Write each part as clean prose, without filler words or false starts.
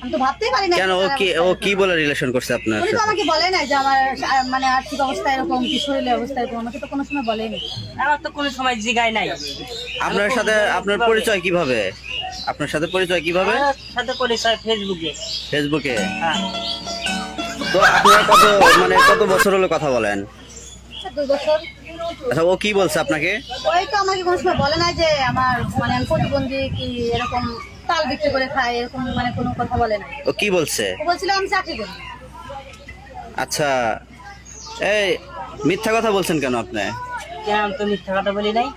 আমি তো ভাবতেই পারি না। কেন ও কি বলে রিলেশন করছে আপনার উনি তো সাথে? আমাকে বলে নাই যে আমার মানে আর্থিক অবস্থা এরকম, কি শরীরের অবস্থা এরকম, আমাকে তো কোনো সময় বলেনি। আমার তো কোনো সময় জিগায় নাই। আপনার সাথে আপনার পরিচয় কিভাবে? আপনার সাথে পরিচয় কিভাবে? আমার সাথে পরিচয় ফেসবুকে। ফেসবুকে? হ্যাঁ। তো আপনারা কত বছর হলো কথা বলেন? 2 বছর। আচ্ছা, ও কি বলছে আপনাকে? ওই তো আমাকে কোনো সময় বলে নাই যে আমার মানে আমি প্রতিবন্ধী কি এরকম তাল বিক্রি করে খাই, এরকম মানে কোনো কথা বলে নাই। ও কি বলছে? ও বলছিল আমি চাকরি করি। আচ্ছা, এই মিথ্যা কথা বলছেন কেন আপনি? কেন আমি তো মিথ্যা কথা বলি নাই।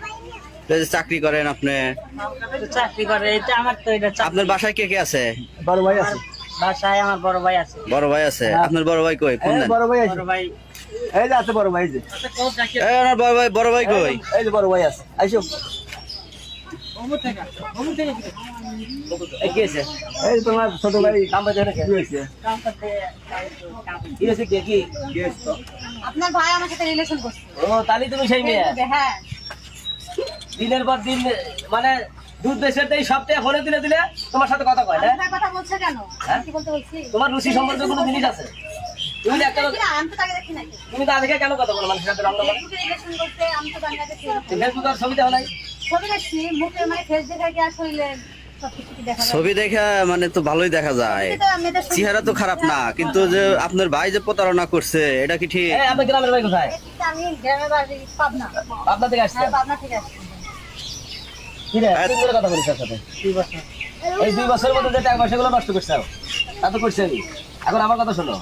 এই যে চাকরি করেন আপনি, তো চাকরি করে এটা আমার তো এটা আপনার বাসায় কে কে আছে? বড় ভাই আছে। বাসায় আমার বড় ভাই আছে। বড় ভাই আছে? আপনার বড় ভাই কই? কোন দেন? বড় ভাই আছে। বড় ভাই এই যে আছে বড় ভাই, এই যে এই ওনার বড় ভাই কই? এই যে বড় ভাই আছে, আইসো। কি আছে? এই যে তোমার ছোট ভাই কাম বাজে রেখে কি হয়েছে? কাম করতে কি হয়েছে? কি হয়েছে তো? আপনার ভাই আমার সাথে রিলেশন করছে। ও তাহলে তুমি সেই মেয়ে হ্যাঁ। দিনের পর দিন মানে দুধ দেশের এই সপ্তাহে ফোনে দিলে দিলে তোমার সাথে কথা কয় না? আপনার কথা বলছে কেন? হ্যাঁ? কি বলতে বলছি? তোমার রুচি সম্বন্ধে কোনো জিনিস আছে? তুমি একটা আমি তো তাকে দেখি নাই। তুমি তো আগে কেন কথা বলো মানুষের সাথে? রান্না ফেসবুকে রিলেশন করতে আমি তো জানি না যে সেরকম। ফেসবুক আর ছবি দেওয়া নাই? ছবি দেখছি, মুখে মানে ফেস দেখা কি আর শরীরে সবকিছু কি দেখা যায়? ছবি দেখা মানে তো ভালোই দেখা যায়, এটা মেয়েদের শরীর- চেহারা তো খারাপ না, কিন্তু যে আপনার ভাই যে প্রতারণা করছে এটা কি ঠিক? এই আপনার গ্রামের ভাই কোথায়? এটা আমি গ্রামের বাড়ি পাবনা। আপনার থেকে আসছে? হ্যাঁ, পাবনা থেকে আসছি। কি রে তুমি করে কথা বলিস তার সাথে? 2 বছর। এই 2 বছরের মধ্যে যে টাকা পয়সাগুলো নষ্ট করছো তা তো করছি আমি। এখন আমার কথা শোনো,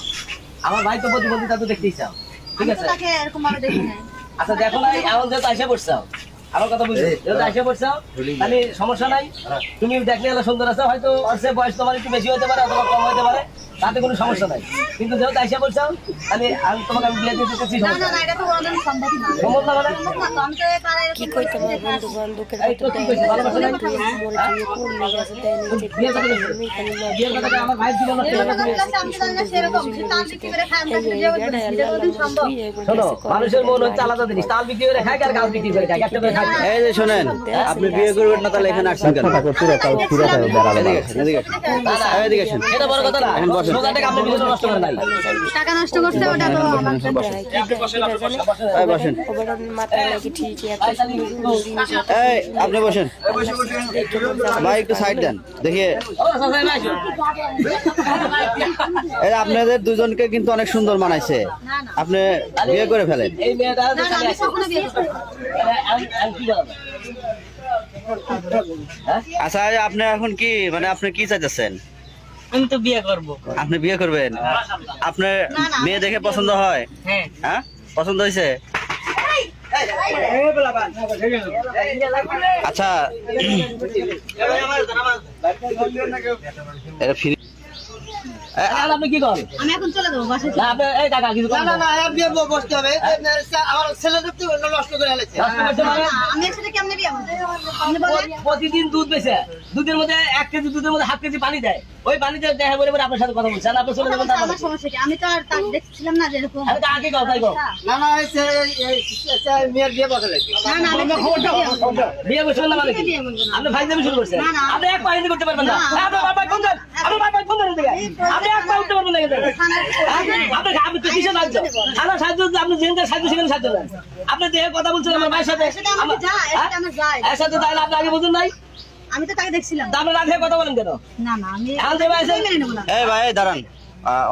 আমার ভাই তো প্রতিবন্ধী, তা তো দেখতেই চাও, ঠিক আমি আছে? তো তাকে এরকম ভাবে দেখি নাই। আচ্ছা দেখো না, এমন যেহেতু আসে পড়ছাও, আমার কথা বুঝলি, যেহেতু আসে পড়ছাও তাহলে সমস্যা নাই। তুমি দেখলে এলো সুন্দর আছে, হয়তো ওর বয়স তোমার একটু বেশি হতে পারে অথবা কম হতে পারে, তাতে কোনো সমস্যা নাই। কিন্তু যেহেতু আসে পড়ছাও তাহলে আমি তোমাকে বিয়ে দিতে চাচ্ছি, না সমস্যা না না, এটা তো ওদের সম্ভব না। সম্ভব না মানে? সম্ভব না তো, আমি তো তারা কি কইতে পারে বন্ধু বান্ধবের এই তো কি কইছিস, ভালোবাসা নাই? বিয়ের কথা কইছিস? বিয়ের কথা আমার ভাই ছিল না, এরকম কথা বলছে, আমি তো জানি না সেরকম। সে তাল বিক্রি করে খায়, আমরা সেটা যে বলছি, এটা কোনদিন সম্ভব? শোনো, মানুষের মন হচ্ছে আলাদা জিনিস। তাল বিক্রি করে খায় আর গাল বিক্রি করে খায়, একটা করে খায়। এই যে শোনেন, আপনি বিয়ে করবেন না তাহলে এখানে আসছেন কেন? এদিকে আসেন, এদিকে আসেন। এদিকে আসেন। এটা বড় কথা না, এখন বসেন। সোজা টাকা আপনি বিনোদন নষ্ট করে নাই। টাকা নষ্ট করছে ওটা তো আমার এই বসেন। মাথায় নাকি ঠিকই এত সুন্দর জিনিস এই আপনি বসেন ভাই, একটু সাইড দেন দেখি। ও সোজা না আসো। এই আপনাদের দুজনকে কিন্তু অনেক সুন্দর মানাইছে, আপনি বিয়ে করে ফেলেন। এই মেয়েটা না না, আমি কখনো বিয়ে করব না। আমি কি বলবো? আচ্ছা, আপনি এখন কি মানে আপনি কি চাইতেছেন? আমি তো বিয়ে করব। আপনি বিয়ে করবেন? আপনার মেয়ে দেখে পছন্দ হয়? হ্যাঁ। হ্যাঁ, পছন্দ হয়েছে? আচ্ছা, এটা ফিরে আর আপনি কি করেন? আমি এখন চলে যাবো বাসায়। না আপনি এই টাকা কিছু করেন না। বসতে হবে আমার ছেলে নষ্ট করে ফেলেছে। নষ্ট করছে মানে? আমি একসাথে কেমনে বিয়ে করবো? আপনি বলেন। প্রতিদিন দুধ বেচে, দুধের মধ্যে 1 কেজি দুধের মধ্যে 1/2 কেজি পানি দেয়। ওই পানিতে দেখা বলে পরে আপনার সাথে কথা বলছেন, আপনি চলে যাবেন তারপরে। আমার সমস্যা কি? আমি তো আর তাকে দেখছিলাম না যে এরকম। আমি তো আগে কথাই কও। না না মেয়ের বিয়ে বসে লাগছে। না না, আমি খবরটা বিয়ে বসবেন না মানে কি? বিয়ে বলবো না। আপনি ফাইজলামি শুরু করছেন। না, না। আপনি এক পা হিন্দি করতে পারবেন না। আপনার বাবা ফোন দেন, আপনার বাবা ফোন দেন দিকে। আপনি এক পা উঠতে পারবেন না এখানে। আপনি তো কিসের সাহায্য? আমার সাহায্য হচ্ছে আপনি যেখানে সাহায্য সেখানে সাহায্য দেন। আপনি যে কথা বলছেন আমার ভাইয়ের সাথে, সেটা আমাকে যায়, সেটা আমার যায়। এর সাথে তাহলে আপনি আগে বলছেন নাই? আমি তো তাকে দেখছিলাম। তা আপনি রাখে কথা বলেন কেন? না না, আমি এখন যে ভাই মেনে নেবো না। এই ভাই দাঁড়ান,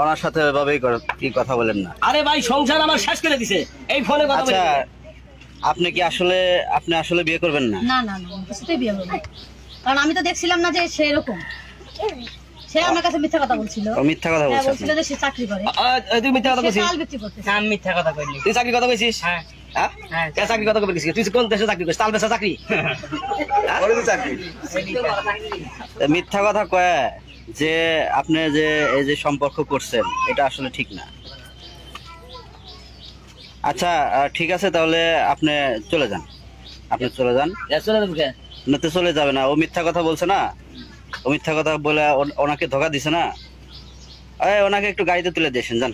ওনার সাথে এভাবেই কি কথা বলেন না। আরে ভাই সংসার আমার শেষ করে দিছে এই ফোনে কথা বলে। আচ্ছা, আপনি কি আপনি আসলে বিয়ে করবেন না? না না না, কিছুতেই বিয়ে করবো না। কারণ আমি তো দেখছিলাম না যে সে এরকম। সে আমার কাছে মিথ্যা কথা বলছিল। ও মিথ্যা কথা হ্যাঁ, বলছে বলছিল যে সে চাকরি করে। তুই মিথ্যা কথা সে বলছিস? তাল বিক্রি করতেছে। আমি মিথ্যা কথা কইনি। তুই চাকরি কথা কইছিস? হ্যাঁ। হ্যাঁ? হ্যাঁ। কে চাকরি কথা কইছিস? তুই কোন দেশে চাকরি করিস? তাল বেচা চাকরি? মিথ্যা কথা কয় যে আপনি যে এই যে সম্পর্ক করছেন এটা আসলে ঠিক না। আচ্ছা, ঠিক আছে, তাহলে আপনি চলে যান, আপনি চলে যান। চলে যাবো কে? না তো চলে যাবে না, ও মিথ্যা কথা বলছে না, ও মিথ্যা কথা বলে ওনাকে ধোকা দিছে না। ওনাকে একটু গাড়িতে তুলে দিয়েছেন, যান।